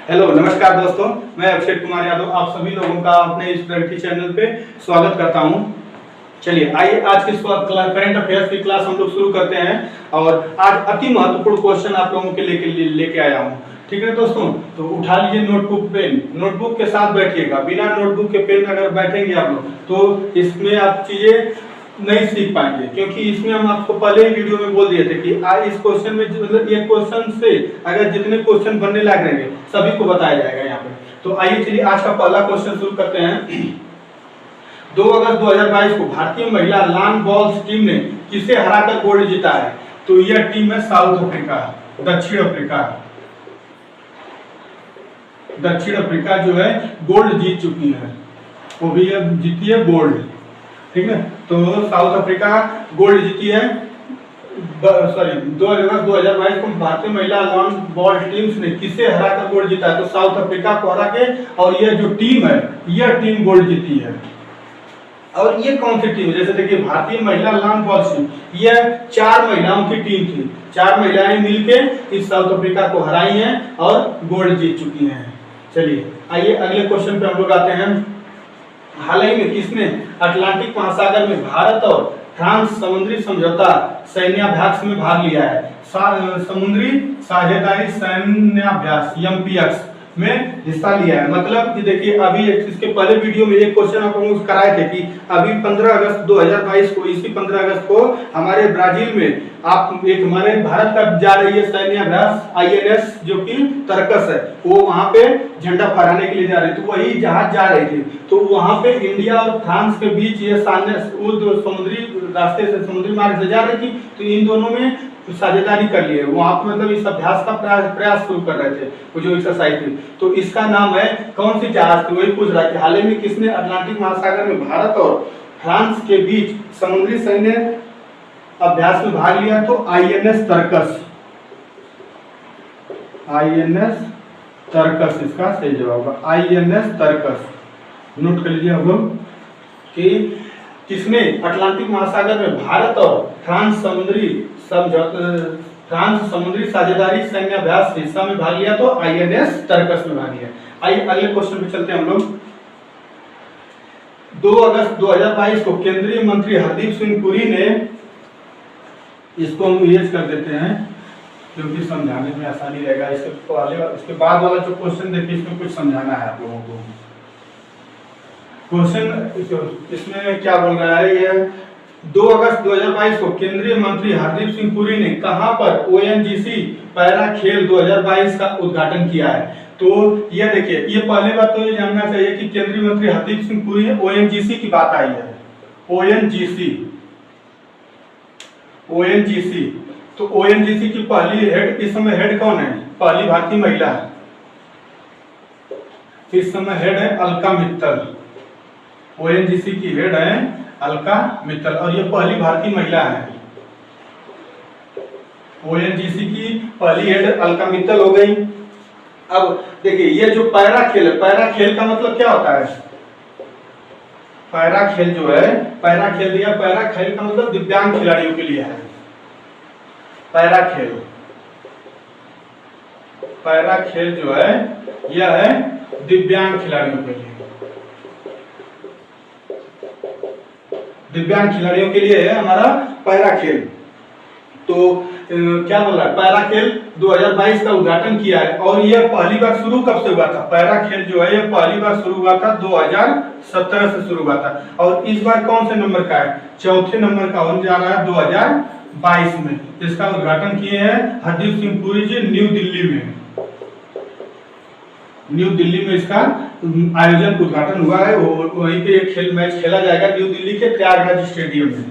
Hello नमस्कार दोस्तों, मैं अभिषेक कुमार यादव आप सभी लोगों का अपने इस प्रगति चैनल पे स्वागत करता हूं। चलिए आइए आज की करंट अफेयर्स की क्लास हम लोग शुरू करते हैं और आज अति महत्वपूर्ण क्वेश्चन आप लोगों के लेके आया हूं। ठीक है दोस्तों, तो उठा लीजिए नोटबुक पेन, नोटबुक के साथ बैठिएगा। बिना नोटबुक के पेन अगर बैठेंगे आप लोग तो इसमें आप चीजें नहीं सीख पाएंगे, क्योंकि इसमें हम आपको पहले ही वीडियो में बोल दिए थे कि आज इस क्वेश्चन में मतलब ये क्वेश्चन से अगर जितने क्वेश्चन बनने लग रहेंगे सभी को बताया जाएगा यहाँ पे। तो आइए चलिए आज का पहला क्वेश्चन शुरू करते हैं। 2 अगस्त 2022 को भारतीय महिला लॉन बॉल्स टीम ने किसे हराकर गोल्ड जीता है? तो यह टीम है साउथ अफ्रीका, दक्षिण अफ्रीका। दक्षिण अफ्रीका जो है गोल्ड जीत चुकी है, वो भी अब जीती है गोल्ड। ठीक है, तो साउथ अफ्रीका गोल्ड जीती है। 2 अगस्त 2022 को भारतीय महिला लॉन बॉल टीम्स ने किसे हराकर गोल्ड जीता है? तो साउथ अफ्रीका को हरा के, और यह जो टीम है यह टीम गोल्ड जीती है। और ये कौन सी टीम? जैसे देखिए भारतीय महिला लॉन बॉल टीम, यह 4 महिलाओं की टीम थी। 4 महिलाएं मिलके इस साउथ अफ्रीका को हराई हैं और गोल्ड जीत चुकी हैं। चलिए आइए अगले क्वेश्चन पे हम लोग आते हैं। हाल ही में किसने अटलांटिक महासागर में भारत और फ्रांस समुद्री समझौता सैन्याभ्यास में भाग लिया है? समुद्री साझेदारी सैन्याभ्यास MPX में हिस्सा लिया है। मतलब कि देखिए अभी इसके पहले वीडियो में एक क्वेश्चन आप लोगों को कराए थे कि अभी 15 अगस्त 2022 को, इसी 15 अगस्त को हमारे ब्राजील में आप एक हमारे भारत का जा रही है सैन्याभ्यास INS जो कि तरकस है, वो वहां पे झंडा फहराने के लिए जा रही थी। तो वही जहाज जा रही थी, तो वहां पे इंडिया और फ्रांस के बीच ये समुद्री रास्ते से, समुद्री मार्ग से जा रही थी। तो इन दोनों में साझेदारी कर लिए, वहां पे मतलब इस अभ्यास का प्रयास शुरू कर रहे थे, वो जो एक्सरसाइज थी। तो इसका नाम है, कौन सी जहाज थी वही पूछ रहा है। हाल ही में किसने अटलांटिक महासागर में भारत और फ्रांस के बीच समुद्री सैन्य अभ्यास में भाग लिया? तो INS तरकस। INS तरकस इसका सही जवाब होगा, INS तरकस। नोट कर लीजिए हम लोग कि किसने अटलांटिक महासागर में भारत और फ्रांस समुद्री साझेदारी सैन्याभ्यास हिस्सा में भाग लिया? तो INS तरकस में भाग लिया। आइए अगले क्वेश्चन पे चलते हैं हम लोग। 2 अगस्त 2022 को केंद्रीय मंत्री हरदीप सिंह पुरी ने, इसको हम यूज कर देते हैं क्योंकि समझाने में आसानी रहेगा। इसके बाद वाला जो क्वेश्चन देखिए, इसमें कुछ समझाना है आप लोगों को। क्वेश्चन इसमें क्या बोल रहा है, ये 2 अगस्त 2022 को केंद्रीय मंत्री हरदीप सिंह पुरी ने कहां पर ONGC पैरा खेल 2022 का उद्घाटन किया है? तो ये देखिए, ये पहले बात तो ये जानना चाहिए कि केंद्रीय मंत्री हरदीप सिंह पुरी, ONGC की बात आई है। ONGC तो ONGC की पहली हेड, इस समय हेड कौन है? पहली भारतीय महिला है, इस समय हेड है अलका मित्तल। ONGC की हेड है अलका मित्तल और ये पहली भारतीय महिला है। ONGC की पहली हेड अलका मित्तल हो गई। अब देखिए ये जो पैरा खेल है, पैरा खेल का मतलब क्या होता है? पैरा खेल जो है, पैरा खेल दिया, पैरा खेल का मतलब दिव्यांग खिलाड़ियों के लिए है। पैरा खेल जो है यह है दिव्यांग खिलाड़ियों के लिए। दिव्यांग खिलाड़ियों के लिए है हमारा पैरा खेल। तो क्या बोल रहा है, पैरा खेल 2022 का उद्घाटन किया है। और यह पहली बार शुरू कब से हुआ था? पैरा खेल जो है यह पहली बार शुरू हुआ था 2017 से शुरू हुआ था। और इस बार कौन से नंबर का है? चौथे नंबर का होने जा रहा है 2022 में। इसका उद्घाटन किए हैं हरदीप सिंह पुरी जी न्यू दिल्ली में। न्यू दिल्ली में इसका आयोजन उद्घाटन हुआ है। वहीं पे एक खेल मैच खेला जाएगा न्यू दिल्ली के प्रयागराज स्टेडियम में।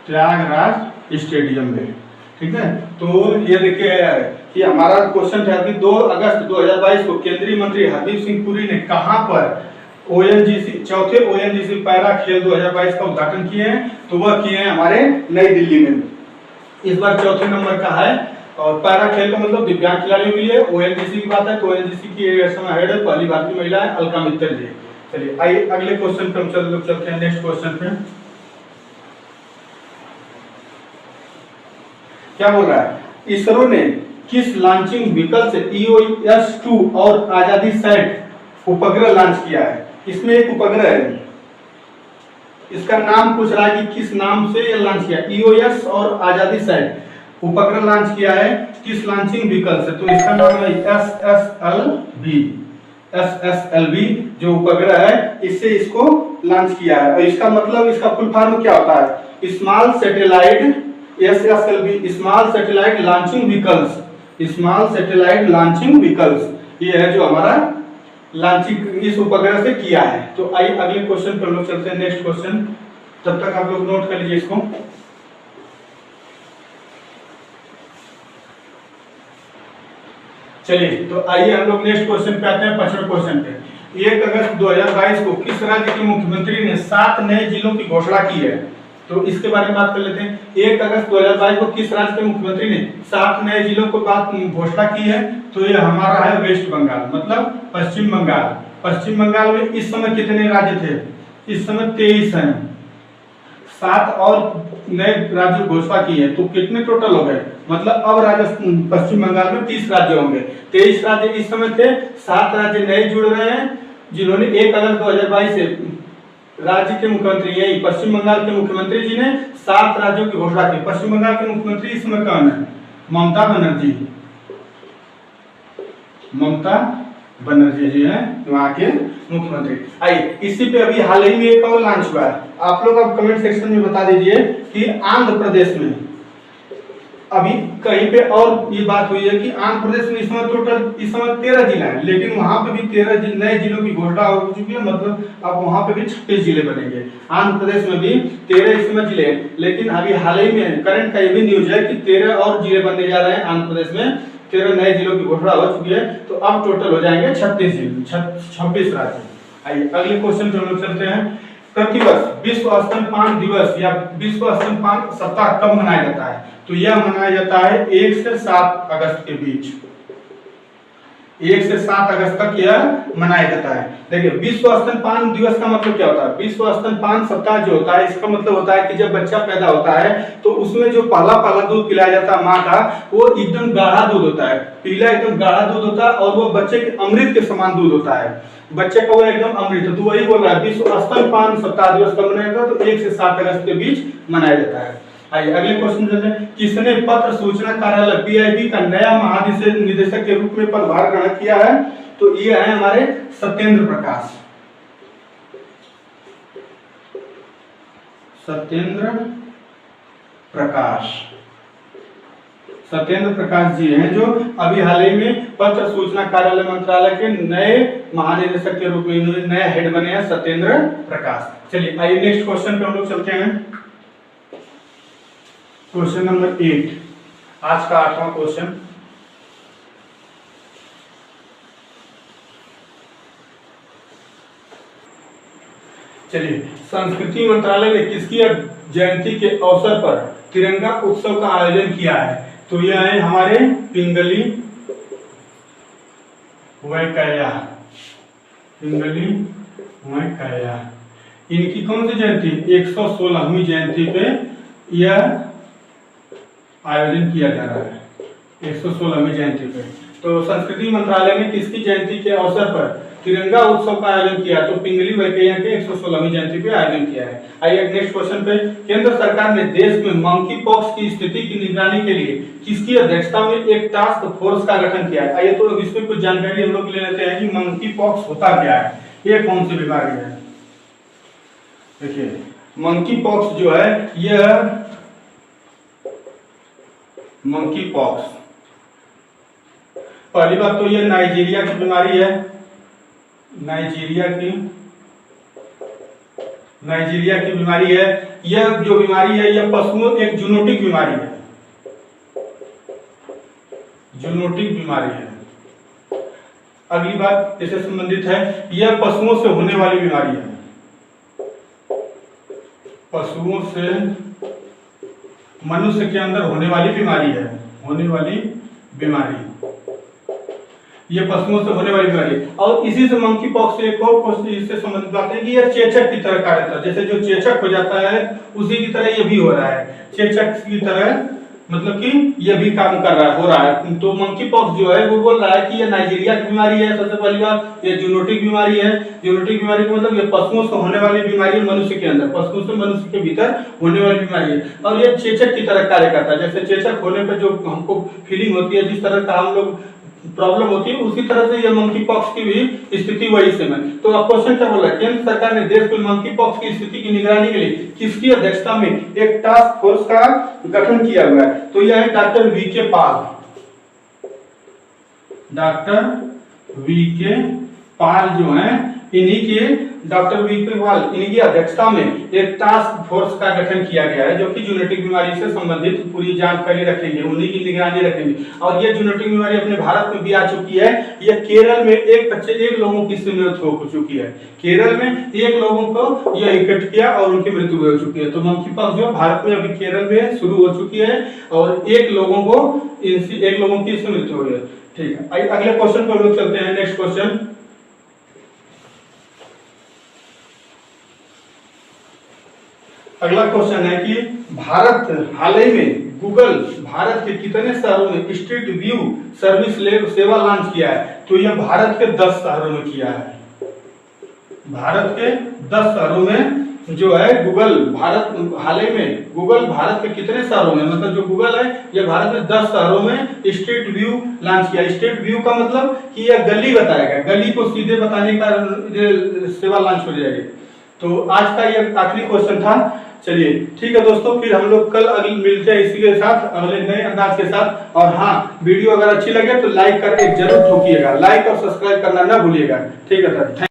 प्रयागराज स्टेडियम में, ठीक है। तो ये देखिए कि हमारा क्वेश्चन था कि 2 अगस्त 2022 को केंद्रीय मंत्री हरदीप सिंह पुरी ने कहां पर ONGC, चौथे ONGC पैरा खेल 2022 का उद्घाटन किए हैं? तो वह किए हैं हमारे नई दिल्ली में। इस बार चौथे नंबर का है। और पैरा खेल का मतलब दिव्यांग खिलाड़ियों के लिए। ONGC की बात है तो ONGC की हेड है पहली भारतीय महिला है अलका मित्तल जी। चलिए आइए अगले क्वेश्चन पे हम चलते हैं, नेक्स्ट क्वेश्चन पे। क्या बोल रहा है? इसरो ने किस लॉन्चिंग व्हीकल से EOS-2 और आजादी सैट उपग्रह लॉन्च किया है? इसमें एक उपग्रह है, इसका नाम पूछ रहा है कि किस नाम से ये लॉन्च किया। EOS और आजादी सैट उपग्रह लॉन्च किया है किस लॉन्चिंग व्हीकल से? तो इसका नाम है SSLV जो उपग्रह है, इससे इसको लॉन्च किया है। और इसका मतलब, इसका फुल फॉर्म क्या होता है? Small satellite, SSLV small satellite launching vehicles, small satellite launching vehicles, ये है जो हमारा लॉन्चिंग इस उपग्रह से किया है। तो आइए अगले क्वेश्चन पर लोग चलते हैं, नेक्स्ट क्वेश्चन। तब तक आप लोग नोट कर लीजिए इसको। चलिए तो आइए हम लोग नेक्स्ट क्वेश्चन पे आते हैं, 5वें क्वेश्चन पे। 1 अगस्त 2022 को किस राज्य के मुख्यमंत्री ने 7 नए जिलों की घोषणा की है? तो इसके बारे में बात कर लेते हैं। 1 अगस्त 2022 को किस राज्य के मुख्यमंत्री ने 7 नए जिलों को घोषणा की है? तो ये हमारा है वेस्ट बंगाल, मतलब पश्चिम बंगाल। पश्चिम बंगाल में इस समय कितने राज्य थे? इस समय 23 हैं। 7 और नए राज्यों की घोषणा की है, तो कितने टोटल हो गए? मतलब अब राजस्थान पश्चिम बंगाल में 30 राज्य होंगे। 23 राज्य इस समय थे, 7 राज्य नए जुड़ रहे हैं जिन्होंने 1 अगस्त 2022 से राज्य के मुख्यमंत्री, यही पश्चिम बंगाल के मुख्यमंत्री जी ने 7 राज्यों की घोषणा की। पश्चिम बंगाल के मुख्यमंत्री इस समय कौन है? ममता बनर्जी। ममता बनर्जी जी हैं वहां के मुख्यमंत्री। आइए इसी पे अभी हाल ही में एक और लॉन्च हुआ है, आप लोग अब कमेंट सेक्शन में बता दीजिए कि आंध्र प्रदेश में अभी कहीं पे और ये बात हुई है कि आंध्र प्रदेश में इस समय 13 जिला है, लेकिन वहां पे भी 13 नए जिलों की घोषणा हो चुकी है। मतलब अब वहां पे भी 26 जिले बनेंगे। आंध्र प्रदेश में भी 13 इस समय जिले, लेकिन अभी हाल ही में करंट का ये भी न्यूज है कि 13 और जिले बनने जा रहे हैं। आंध्र प्रदेश में 13 नए जिलों की घोषणा हो चुकी है, तो अब टोटल हो जाएंगे 36 जिले, 26 राज्य। आइए अगले क्वेश्चन पे हम लोग चलते हैं। प्रतिवर्ष विश्व स्तनपान दिवस या विश्व स्तनपान सप्ताह कब मनाया जाता है? तो यह मनाया जाता है 1 से 7 अगस्त के बीच। 1 से 7 अगस्त तक यह मनाया जाता है। देखिए विश्व स्तनपान दिवस का मतलब क्या होता है? विश्व स्तनपान सप्ताह जो होता है, इसका मतलब होता है कि जब बच्चा पैदा होता है तो उसमें जो पहला दूध पिलाया जाता है माँ का, वो एकदम गाढ़ा दूध होता है, पीला एकदम गाढ़ा दूध होता है, और वो बच्चे के अमृत के समान दूध होता है, बच्चे का वो एकदम अमृत। तो वही बोल रहा है विश्व स्तनपान सप्ताह दिवस कब मनाया जाता है? तो 1 से 7 अगस्त के बीच मनाया जाता है। आइए अगले क्वेश्चन चलते हैं। किसने पत्र सूचना कार्यालय PIB का नया महानिदेशक के रूप में पदभार ग्रहण किया है? तो ये है हमारे सत्येंद्र प्रकाश। सत्येंद्र प्रकाश जी हैं जो अभी हाल ही में पत्र सूचना कार्यालय मंत्रालय के नए महानिदेशक के रूप में इन्होंने नया हेड बने हैं, सत्येंद्र प्रकाश। चलिए आइए नेक्स्ट क्वेश्चन पे हम लोग चलते हैं। क्वेश्चन नंबर 8, आज का 8वां क्वेश्चन। चलिए, संस्कृति मंत्रालय ने किसकी जयंती के अवसर पर तिरंगा उत्सव का आयोजन किया है? तो यह है हमारे पिंगली वैंकैया। इनकी कौन सी जयंती? 116वीं जयंती पे यह आयोजन किया जा रहा है, 116वीं जयंती पे। तो संस्कृति मंत्रालय ने किसकी जयंती के अवसर पर तिरंगा उत्सव का आयोजन किया? तो पिंगली वैंकैया के 116वीं जयंती पे आयोजन किया है। आइए नेक्स्ट क्वेश्चन पे। केंद्र सरकार ने देश में मंकी पॉक्स की स्थिति की निगरानी के लिए किसकी अध्यक्षता में एक टास्क फोर्स का गठन किया है? आइए तो इसमें कुछ जानकारी हम लोग ले लेते हैं कि मंकी पॉक्स होता क्या है, ये कौन सी बीमारी है। देखिए मंकी पॉक्स जो है, यह मंकी पॉक्स, पहली बात तो यह नाइजीरिया की बीमारी है। नाइजीरिया की बीमारी है। यह जो बीमारी है यह पशुओं, एक जूनोटिक बीमारी है, जूनोटिक बीमारी है। अगली बात इससे संबंधित है, यह पशुओं से होने वाली बीमारी है, पशुओं से मनुष्य के अंदर होने वाली बीमारी है, होने वाली बीमारी, ये पशुओं से होने वाली बीमारी। और इसी से मंकी पॉक्स से एक और क्वेश्चन इससे संबंधित बात है कि यह चेचक की तरह कार्य करता है। जैसे जो चेचक हो जाता है उसी की तरह ये भी हो रहा है, चेचक की तरह मतलब कि ये भी काम कर रहा है, हो रहा है। तो मंकी पॉक्स जो है वो बोल रहा है कि ये नाइजीरिया की बीमारी है। सबसे पहली बात ये जूनोटिक बीमारी है। जूनोटिक बीमारी का मतलब ये पशुओं से होने वाली बीमारी है, मनुष्य के अंदर, पशुओं से मनुष्य के भीतर होने वाली बीमारी है। और ये चेचक की तरह कार्य करता है। जैसे चेचक होने पर जो हमको फीलिंग होती है, जिस तरह का हम लोग प्रॉब्लम होती है, उसी तरह से ये मंकी पॉक्स की भी स्थिति वही सेम है। तो अब क्वेश्चन क्या बोला, केंद्र सरकार ने देश में मंकी पॉक्स की स्थिति की निगरानी के लिए किसकी अध्यक्षता में एक टास्क फोर्स का गठन किया हुआ है? तो यह है डॉक्टर वीके पाल। डॉक्टर वीके पाल जो है, इन्हीं के डॉक्टर वीके पाल, इनकी अध्यक्षता में एक टास्क फोर्स का गठन किया गया है, जो कि जूनोटिक बीमारी से संबंधित पूरी जानकारी रखेंगे, उन्हीं की निगरानी रखेंगे। और ये जूनोटिक बीमारी अपने भारत में भी आ चुकी है। ये केरल में एक लोगों की मृत्यु हो चुकी है। केरल में एक लोगों को यह इफेक्ट किया और उनकी मृत्यु हो चुकी है। तो मंकी पॉक्स जो भारत में अभी केरल में शुरू हो चुकी है और एक लोगों की इसमें मृत्यु हो गई है। ठीक है, अगले क्वेश्चन पर लोग चलते हैं। नेक्स्ट क्वेश्चन, अगला क्वेश्चन है कि भारत हाल ही में गूगल भारत के कितने शहरों में स्ट्रीट व्यू सर्विस सेवा लॉन्च किया है? तो यह भारत के 10 शहरों में किया है। भारत के 10 शहरों में जो है गूगल भारत हाल ही में गूगल भारत के कितने शहरों में, मतलब जो गूगल है ये भारत में 10 शहरों में स्ट्रीट व्यू लॉन्च किया। स्ट्रीट व्यू का मतलब कि यह गली बताएगा, गली को सीधे बताने का सेवा लॉन्च हो जाएगी। तो आज का ये आखिरी क्वेश्चन था। चलिए ठीक है दोस्तों, फिर हम लोग कल अगले मिलते हैं इसी के साथ, अगले नए अंदाज के साथ। और हाँ, वीडियो अगर अच्छी लगे तो लाइक करके जरूर ठोकिएगा, लाइक और सब्सक्राइब करना ना भूलिएगा। ठीक है सर।